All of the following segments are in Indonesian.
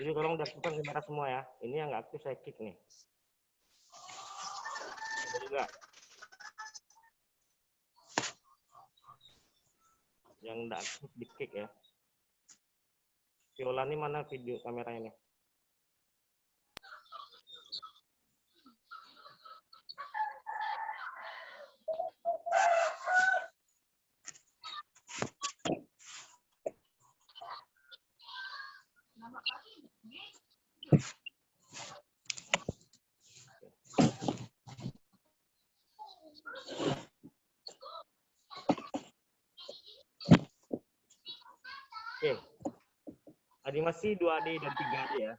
Jadi tolong diaktifkan kamera semua ya. Ini yang nggak aktif saya kick nih. Ada juga. Yang nggak aktif di kick ya. Viola ini mana video kameranya nih? Oke. Animasi 2D dan 3D ya.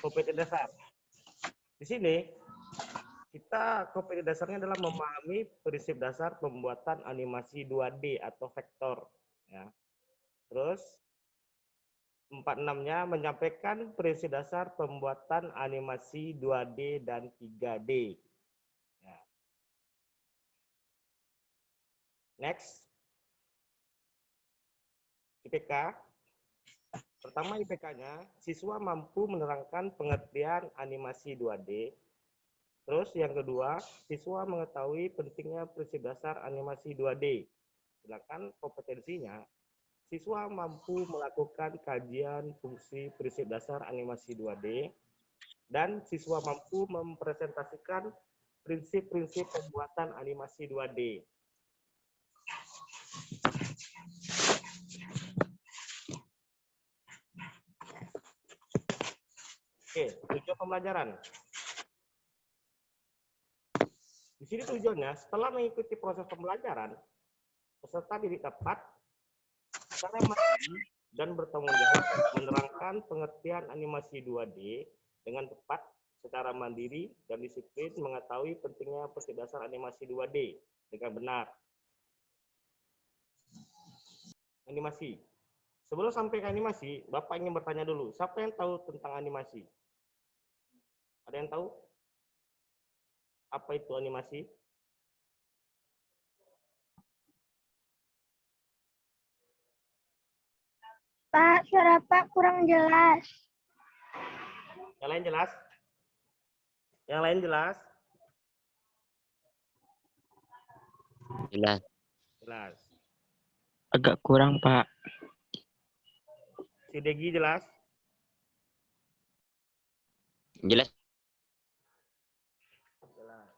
Kompetensi dasar. Di sini kita kompetensi dasarnya adalah memahami prinsip dasar pembuatan animasi 2D atau vektor ya. Terus 46-nya menyampaikan prinsip dasar pembuatan animasi 2D dan 3D. Ya. Next. IPK. Pertama IPK-nya, siswa mampu menerangkan pengertian animasi 2D. Terus yang kedua, siswa mengetahui pentingnya prinsip dasar animasi 2D. Sedangkan kompetensinya, siswa mampu melakukan kajian fungsi prinsip dasar animasi 2D, dan siswa mampu mempresentasikan prinsip-prinsip pembuatan animasi 2D. Oke, tujuan pembelajaran. Di sini tujuannya, setelah mengikuti proses pembelajaran, peserta didik dapat secara mandiri dan bertanggung jawab menerangkan pengertian animasi 2D dengan tepat, secara mandiri dan disiplin mengetahui pentingnya prinsip dasar animasi 2D dengan benar. Animasi. Sebelum sampai ke animasi, Bapak ingin bertanya dulu, siapa yang tahu tentang animasi? Ada yang tahu? Apa itu animasi? Pak, suara Pak kurang jelas. Yang lain jelas? Yang lain jelas? Jelas. Jelas. Agak kurang, Pak. Si Degi jelas? Jelas. Jelas.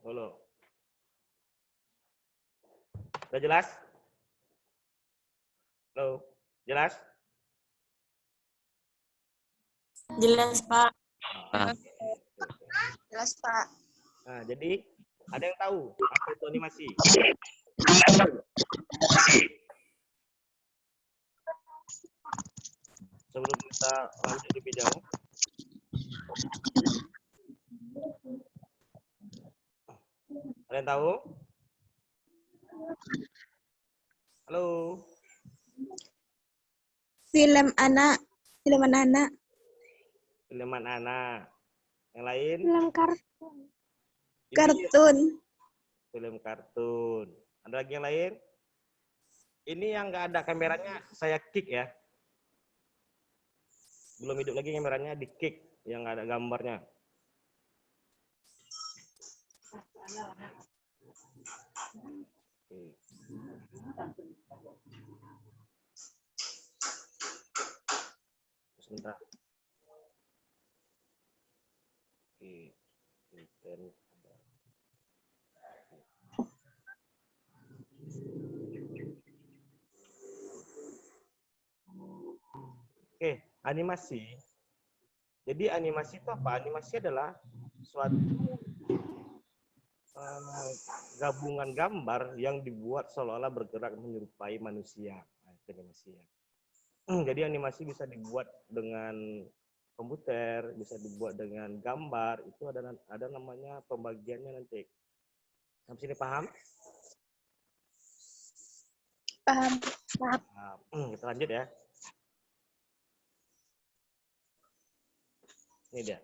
Halo. Udah jelas? Halo. Jelas? Jelas, Pak. Pak. Jelas, Pak. Nah, jadi ada yang tahu apa itu animasi? Sebelum kita lanjut lebih jauh. Ada yang tahu? Halo. Film anak. Film anak. Film anak. Yang lain? Film kartun. Kartun. Film kartun. Ada lagi yang lain? Ini yang nggak ada kameranya saya kick ya. Belum hidup lagi kameranya, di kick yang nggak ada gambarnya. Oke. Sebentar. Oke. Oke, animasi. Jadi animasi itu apa? Animasi adalah suatu gabungan gambar yang dibuat seolah-olah bergerak menyerupai manusia. Nah, itu animasi ya. Jadi animasi bisa dibuat dengan komputer, bisa dibuat dengan gambar, itu ada namanya pembagiannya nanti. Sampai sini paham? Paham. Nah, kita lanjut ya. Ini dia.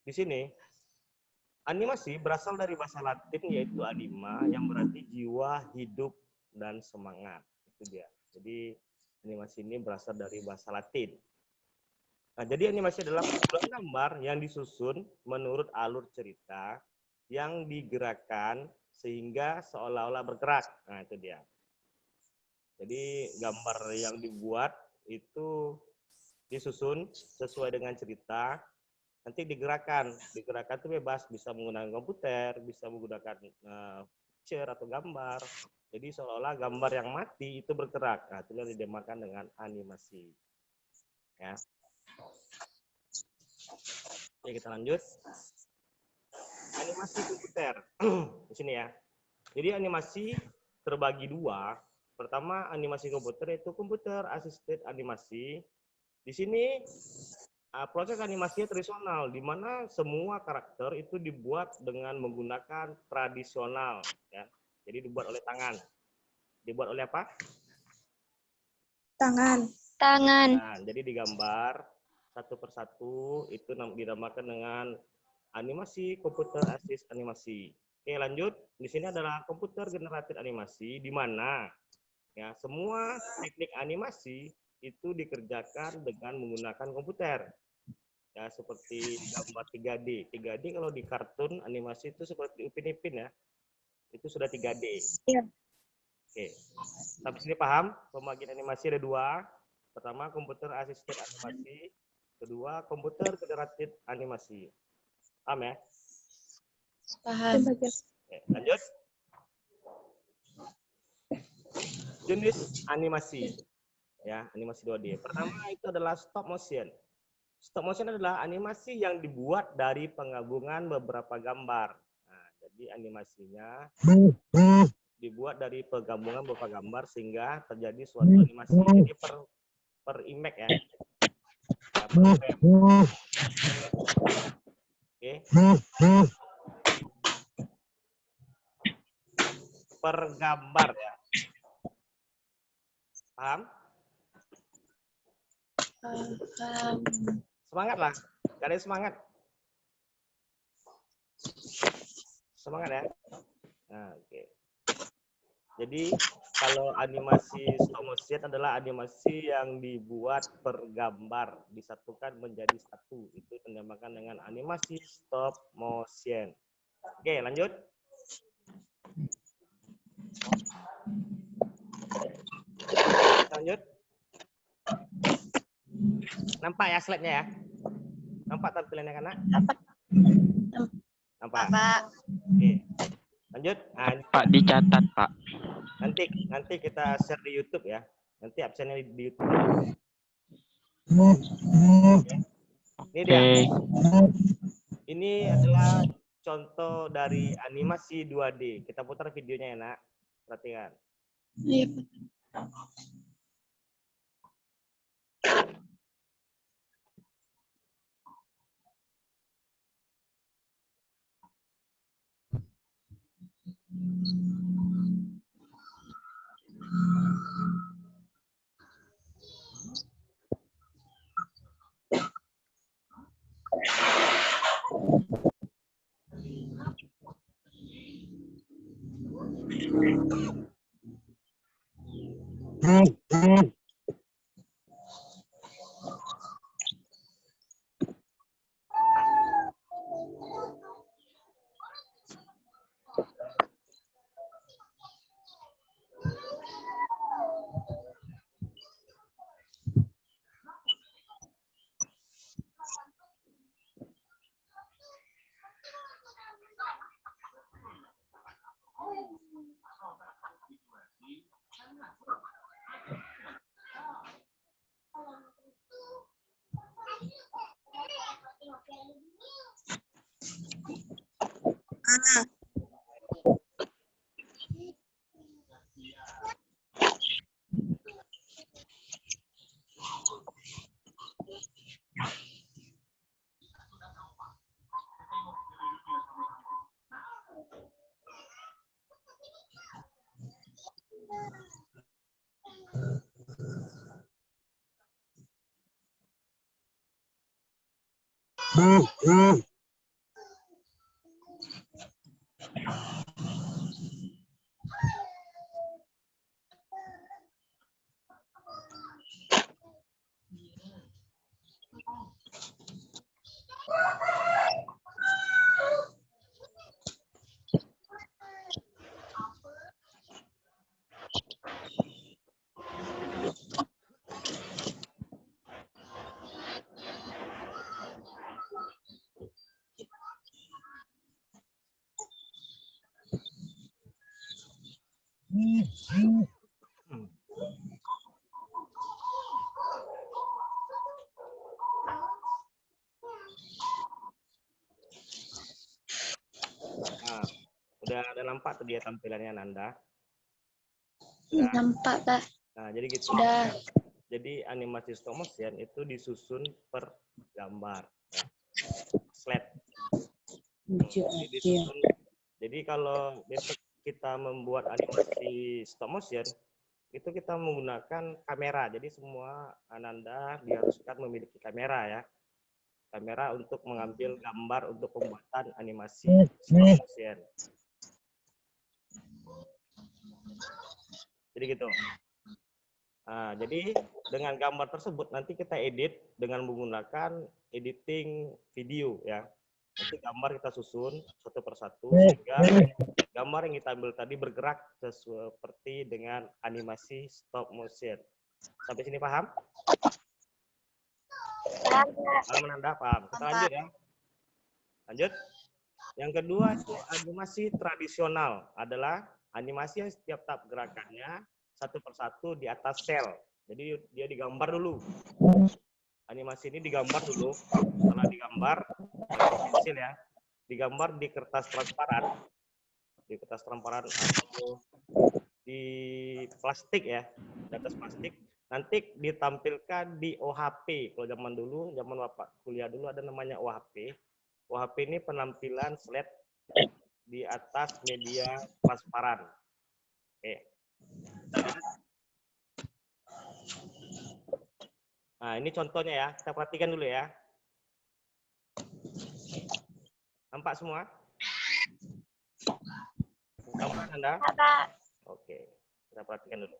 Di sini animasi berasal dari bahasa Latin yaitu anima yang berarti jiwa, hidup, dan semangat. Itu dia. Jadi animasi ini berasal dari bahasa Latin. Nah, jadi animasi adalah kumpulan gambar yang disusun menurut alur cerita yang digerakkan sehingga seolah-olah bergerak. Nah, itu dia. Jadi gambar yang dibuat itu disusun sesuai dengan cerita, nanti digerakkan. Digerakkan itu bebas, bisa menggunakan komputer, bisa menggunakan picture atau gambar. Jadi seolah-olah gambar yang mati itu bergerak. Nah, itu yang dinamakan dengan animasi. Ya. Oke, kita lanjut. Animasi komputer. Di sini ya. Jadi animasi terbagi dua. Pertama, animasi komputer yaitu computer assisted animasi. Di sini proses animasinya tradisional, di mana semua karakter itu dibuat dengan menggunakan tradisional, ya. Jadi dibuat oleh tangan. Dibuat oleh apa? Tangan. Tangan. Nah, jadi digambar satu persatu, itu dinamakan dengan animasi computer assisted animasi. Oke, lanjut. Di sini adalah komputer generated animasi, di mana ya semua teknik animasi itu dikerjakan dengan menggunakan komputer. Ya, seperti gambar 3D. 3D kalau di kartun animasi itu seperti Upin Ipin ya. Itu sudah 3D. Iya. Oke. Sampai sini paham? Pembagian animasi ada dua. Pertama, komputer assisted animasi. Kedua, komputer generated animasi. Paham ya? Paham. Oke, lanjut. Jenis animasi. Ya, animasi 2D. Pertama itu adalah stop motion. Stop motion adalah animasi yang dibuat dari penggabungan beberapa gambar. Nah, jadi animasinya dibuat dari penggabungan beberapa gambar sehingga terjadi suatu animasi. Jadi per image ya. Ya, per frame. Oke. Per gambar ya. Paham? Semangat lah. Gak ada yang semangat. Semangat ya. Nah, oke. Jadi kalau animasi stop motion adalah animasi yang dibuat per gambar disatukan menjadi satu. Itu dinamakan dengan animasi stop motion. Oke, lanjut. Lanjut. Nampak ya slide-nya ya? Nampak tampilannya kan, Nak? Nampak. Pak. Oke. Lanjut. Nah, Pak, dicatat, Pak. nanti kita share di YouTube ya. Nanti absennya di YouTube. Ini dia. Ini adalah contoh dari animasi 2D. Kita putar videonya ya, Nak. Perhatikan. Iya. Nah, udah ada nampak tuh dia tampilannya Nanda. Nampak, Pak. Nah, jadi gitu. Sudah. Jadi animasi stop motion itu disusun per gambar. Ya. Slide. Jadi disusun. Jadi kalau besok kita membuat animasi stop motion, itu kita menggunakan kamera. Jadi semua Ananda diharuskan memiliki kamera ya. Kamera untuk mengambil gambar untuk pembuatan animasi stop motion. Jadi gitu. Nah, jadi dengan gambar tersebut nanti kita edit dengan menggunakan editing video ya. Nanti gambar kita susun satu persatu sehingga gambar yang kita ambil tadi bergerak seperti dengan animasi stop motion. Sampai sini paham? Paham Nanda? Paham. Kita lanjut ya. Lanjut. Yang kedua itu animasi tradisional adalah animasi yang setiap tahap gerakannya satu persatu di atas sel. Jadi dia digambar dulu. Animasi ini digambar dulu. Setelah digambar, pensil ya, digambar di kertas transparan. Di kertas transparan atau di plastik ya, di atas plastik. Nanti ditampilkan di OHP. Kalau zaman dulu, zaman Bapak kuliah dulu ada namanya OHP. OHP ini penampilan slide di atas media transparan. Oke. Nah, ini contohnya ya. Kita perhatikan dulu ya. Nampak semua? Nampak Anda? Oke. Kita perhatikan dulu.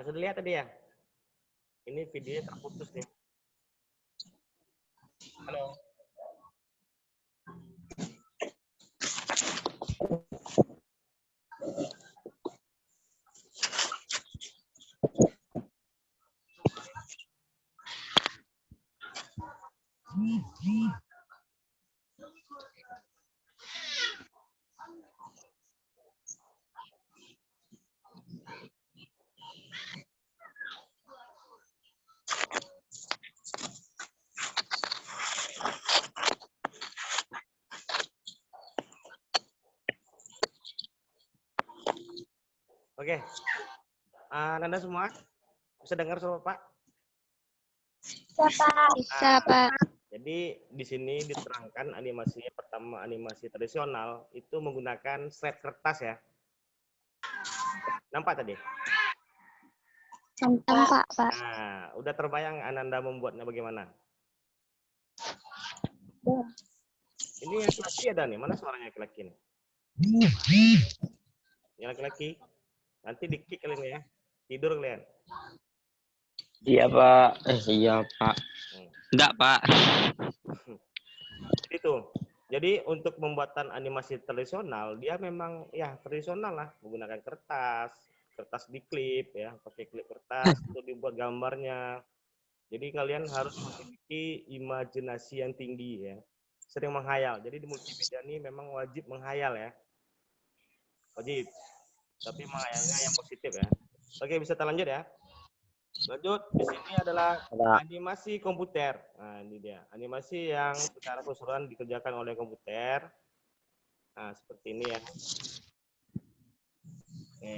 Sudah lihat tadi ya? Ini videonya terputus nih. Halo. Oke. Nanda semua bisa dengar suara Pak? Bisa, Pak. Jadi di sini diterangkan animasinya pertama animasi tradisional itu menggunakan slide kertas ya. Nampak tadi? Nampak, Pak. Nah, udah terbayang Ananda membuatnya bagaimana? Ini yang laki ada nih, mana suaranya laki nih? Yang laki-laki. Nanti di-kick kalian ya. Tidur kalian. Iya, Pak. Iya, Pak. Hmm. Enggak, Pak. Itu. Jadi untuk pembuatan animasi tradisional, dia memang ya tradisional lah, menggunakan kertas, kertas diklip ya, pakai klip kertas untuk dibuat gambarnya. Jadi kalian harus memiliki imajinasi yang tinggi ya, sering menghayal. Jadi di multimedia ini memang wajib menghayal ya, wajib. Tapi menghayalnya yang positif ya. Oke, bisa kita lanjut ya. Lanjut, di sini adalah Ada. animasi komputer. Nah, ini dia. Animasi yang secara keseluruhan dikerjakan oleh komputer. Nah, seperti ini ya. Oke.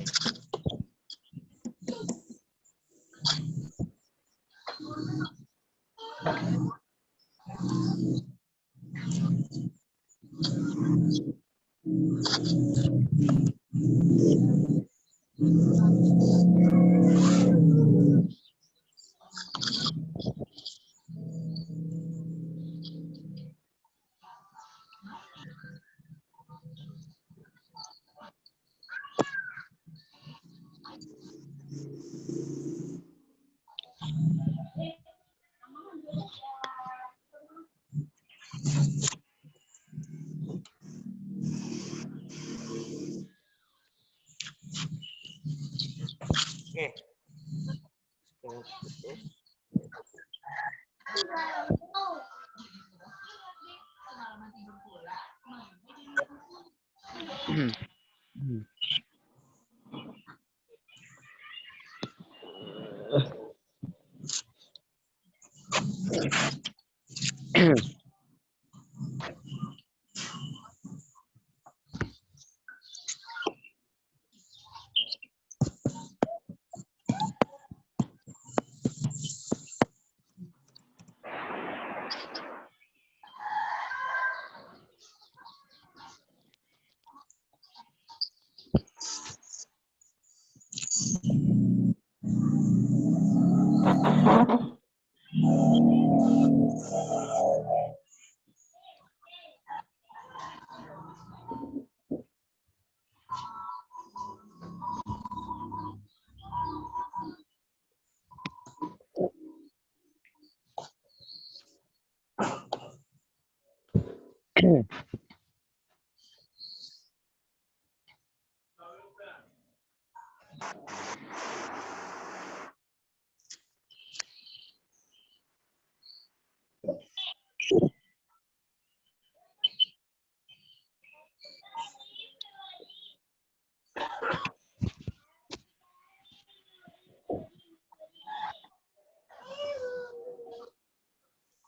Oke.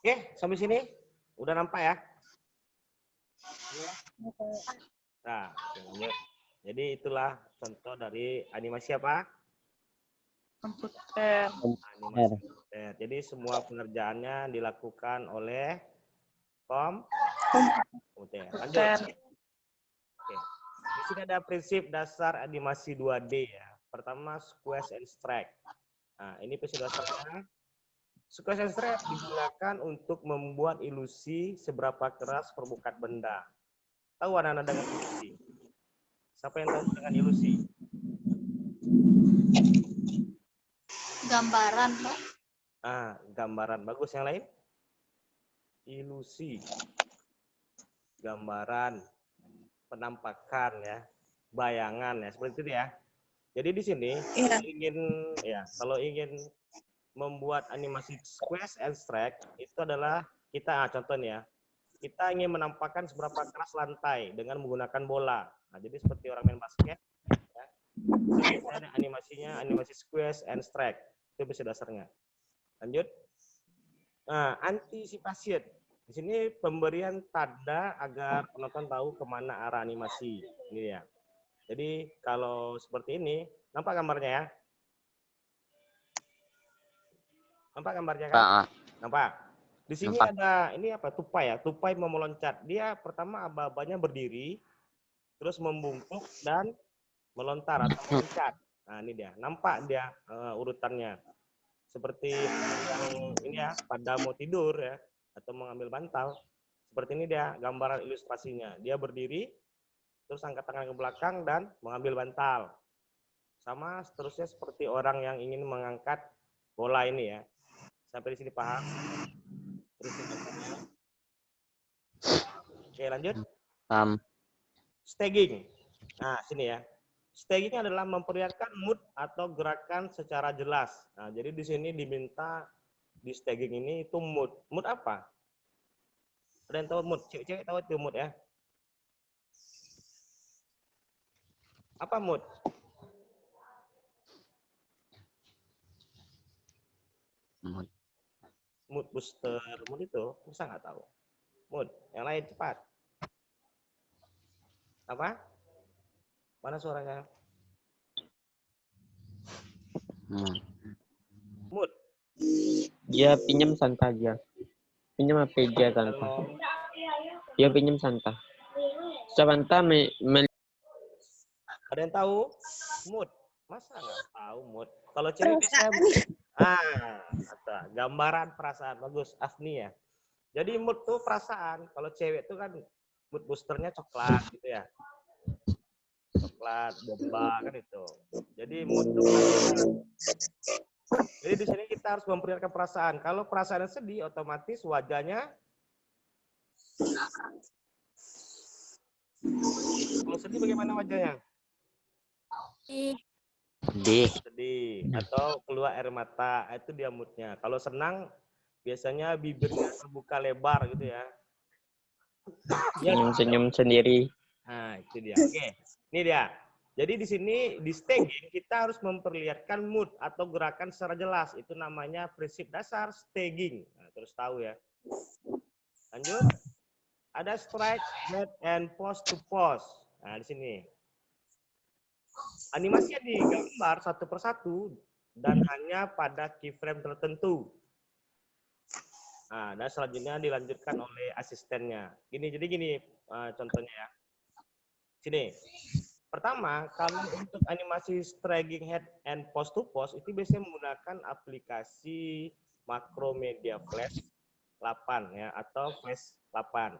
Oke, sampai sini udah nampak ya? Nah, lanjut. Jadi itulah contoh dari animasi apa? Komputer. Animasi komputer. Jadi semua pengerjaannya dilakukan oleh komputer. Lanjut. Oke. Di sini ada prinsip dasar animasi 2D ya. Pertama, squeeze and strike. Nah, ini prinsip dasarnya. Squeeze and strike digunakan untuk membuat ilusi seberapa keras permukaan benda. Tahu anak-anak dengan ilusi? Siapa yang tahu dengan ilusi? Gambaran, Pak. Ah, gambaran. Bagus. Yang lain? Ilusi. Gambaran. Penampakan ya. Bayangan ya. Seperti itu ya. Jadi di sini kalau ingin membuat animasi squeeze and strike itu adalah kita contohnya kita ingin menampakkan seberapa keras lantai dengan menggunakan bola. Nah, jadi seperti orang main basket ya. Ada animasinya animasi squeeze and strike. Itu bisa dasarnya. Lanjut. Nah, anticipation. Di sini pemberian tanda agar penonton tahu kemana arah animasi. Ini ya. Jadi kalau seperti ini, nampak gambarnya ya? Nampak gambarnya kan? Pak. Nampak? Di sini Nampak. ada, ini apa? Tupai ya? Tupai mau meloncat. Dia pertama aba-abanya berdiri, terus membungkuk dan melontar atau meloncat. Nah ini dia. Nampak dia urutannya. Seperti yang ini ya, pada mau tidur ya, atau mengambil bantal. Seperti ini dia gambaran ilustrasinya. Dia berdiri, terus angkat tangan ke belakang dan mengambil bantal. Sama seterusnya seperti orang yang ingin mengangkat bola ini ya. Sampai di sini paham? Terus Oke, lanjut. Paham. Staging. Nah, sini ya. Staging adalah memperlihatkan mood atau gerakan secara jelas. Nah, jadi di sini diminta di staging ini itu mood. Mood apa? Ada yang tahu mood? Cewek-cewek tahu itu mood ya? Apa mood? Mood. Mood booster, mood itu bisa nggak tahu? Mood. Yang lain cepat. Apa? Mana suaranya? Mood. Mood. Dia pinjam Santa aja. Pinjam apa dia Santa? Kalau Dia pinjam Santa. Santa ada yang tahu mood? Masa nggak tahu mood? Kalau cewek biasanya gambaran perasaan bagus, Afni ya. Jadi mood tuh perasaan. Kalau cewek tuh kan mood boosternya coklat gitu ya. Coklat, boba kan itu. Jadi mood tuh perasaan. Jadi di sini kita harus memperlihatkan perasaan. Kalau perasaannya sedih, otomatis wajahnya. Kalau sedih bagaimana wajahnya? Sedih. Sedih atau keluar air mata, itu dia moodnya. Kalau senang biasanya bibirnya terbuka lebar gitu ya. senyum-senyum sendiri. Nah, itu dia. Oke. Ini dia. Jadi di sini di staging kita harus memperlihatkan mood atau gerakan secara jelas. Itu namanya prinsip dasar staging. Nah, terus tahu ya. Lanjut. Ada strike, head, and pose to pose. Nah, di sini. Animasinya digambar satu persatu dan hanya pada keyframe tertentu. Nah, dan selanjutnya dilanjutkan oleh asistennya. Jadi gini contohnya ya. Sini. Pertama, kalau untuk animasi striking head and pose to pose itu biasanya menggunakan aplikasi Macromedia Flash 8 ya atau Flash 8.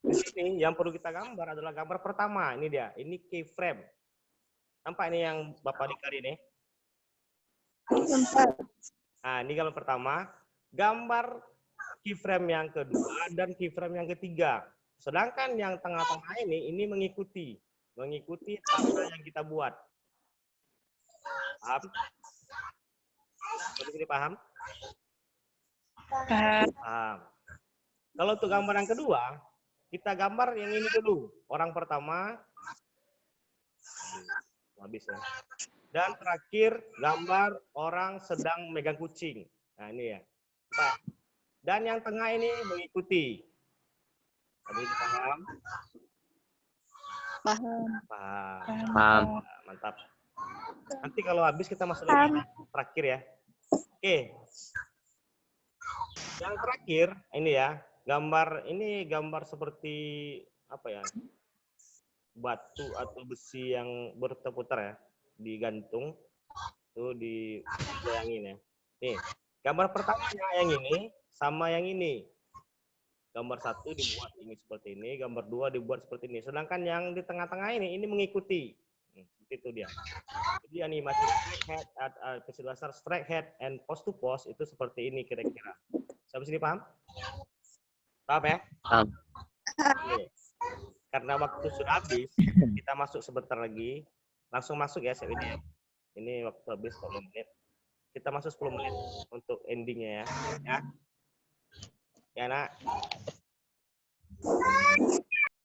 Di sini yang perlu kita gambar adalah gambar pertama. Ini dia. Ini keyframe. Nampak ini yang Bapak Dikari ini? Nah, ini gambar pertama. Gambar keyframe yang kedua dan keyframe yang ketiga. Sedangkan yang tengah-tengah ini mengikuti tanda yang kita buat. Paham? Jadi paham? Paham. Kalau untuk gambar yang kedua, kita gambar yang ini dulu. Orang pertama, habis ya. Dan terakhir gambar orang sedang megang kucing. Nah ini ya. Dan yang tengah ini mengikuti. Tadi paham? Paham. Paham. Nah, mantap. Nanti kalau habis kita masuk lagi terakhir ya. Oke. Yang terakhir ini ya. Gambar seperti apa ya? Batu atau besi yang berputar ya, digantung tuh dibayangin ya. Nih, gambar pertamanya yang ini sama yang ini. Gambar satu dibuat ini seperti ini, gambar dua dibuat seperti ini. Sedangkan yang di tengah-tengah ini mengikuti. Seperti itu dia. Jadi animasi strike head, dasar strike head and pose to pose itu seperti ini kira-kira. Sampai sini paham? Paham ya? Paham. Oke. Karena waktu sudah habis, kita masuk sebentar lagi. Langsung masuk ya, ini ya. Ini waktu habis 10 menit. Kita masuk 10 menit untuk endingnya ya. Ya, nak.